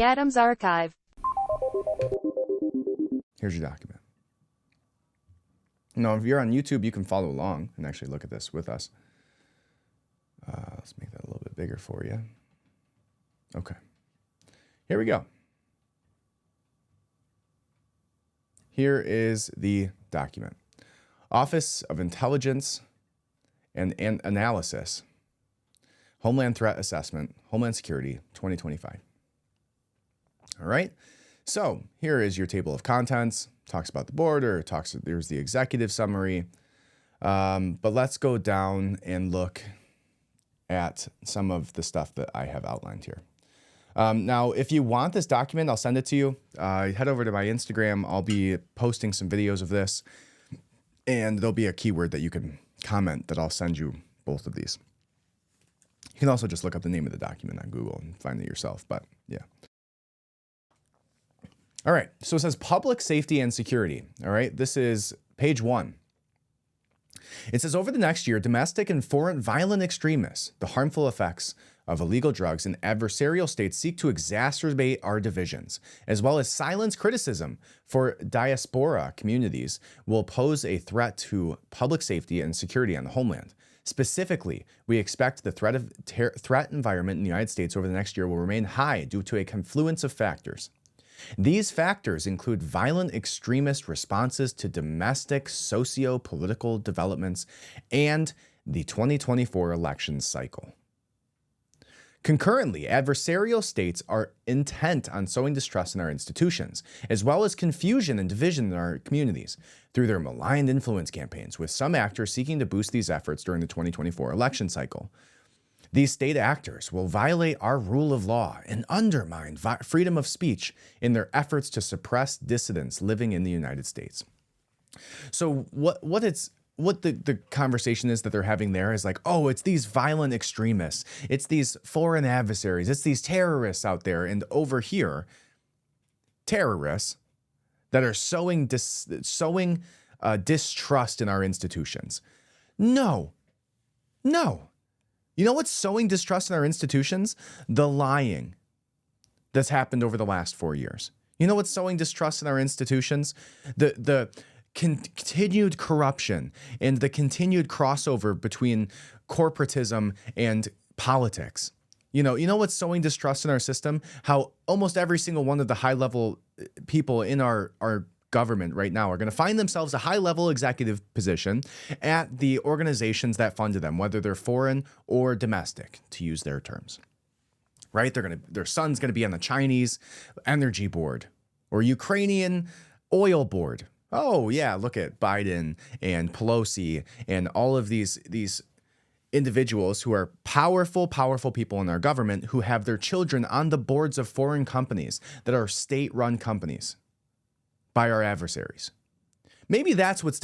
Adams Archive. Here's your document. Now, if you're on YouTube, you can follow along and actually look at this with us. Let's make that a little bit bigger for you. Okay. Here we go. Here is the document. Office of Intelligence and Analysis, Homeland Threat Assessment, Homeland Security, 2025. All right. So here is your table of contents. Talks about the border. There's the executive summary. But let's go down and look at some of the stuff that I have outlined here. Now, if you want this document, I'll send it to you. Head over to my Instagram. I'll be posting some videos of this, and there'll be a keyword that you can comment that I'll send you both of these. You can also just look up the name of the document on Google and find it yourself, but yeah. All right, so it says public safety and security. All right, this is page 1. It says, over the next year, domestic and foreign violent extremists, the harmful effects of illegal drugs in adversarial states seek to exacerbate our divisions, as well as silence criticism for diaspora communities will pose a threat to public safety and security on the homeland. Specifically, we expect the threat environment in the United States over the next year will remain high due to a confluence of factors. These factors include violent extremist responses to domestic socio-political developments and the 2024 election cycle. Concurrently, adversarial states are intent on sowing distrust in our institutions, as well as confusion and division in our communities through their malign influence campaigns, with some actors seeking to boost these efforts during the 2024 election cycle. These state actors will violate our rule of law and undermine freedom of speech in their efforts to suppress dissidents living in the United States. So what the conversation is that they're having there is like, oh, it's these violent extremists. It's these foreign adversaries. It's these terrorists out there. And over here, terrorists that are sowing distrust in our institutions. No. You know what's sowing distrust in our institutions? The lying that's happened over the last 4 years. You know what's sowing distrust in our institutions? The continued corruption and the continued crossover between corporatism and politics. You know what's sowing distrust in our system? How almost every single one of the high-level people in our government right now are going to find themselves a high-level executive position at the organizations that funded them, whether they're foreign or domestic, to use their terms. Right? Their son's going to be on the Chinese energy board or Ukrainian oil board. Oh yeah, look at Biden and Pelosi and all of these individuals who are powerful people in our government who have their children on the boards of foreign companies that are state-run companies by our adversaries. Maybe that's what's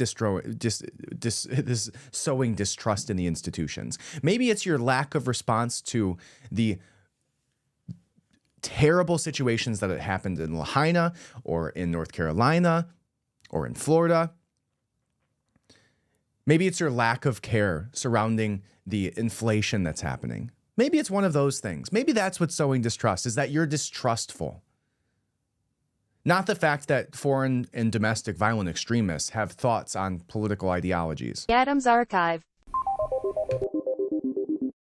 sowing distrust in the institutions. Maybe it's your lack of response to the terrible situations that had happened in Lahaina or in North Carolina or in Florida. Maybe it's your lack of care surrounding the inflation that's happening. Maybe it's one of those things. Maybe that's what's sowing distrust, is that you're distrustful. Not the fact that foreign and domestic violent extremists have thoughts on political ideologies. Adams Archive.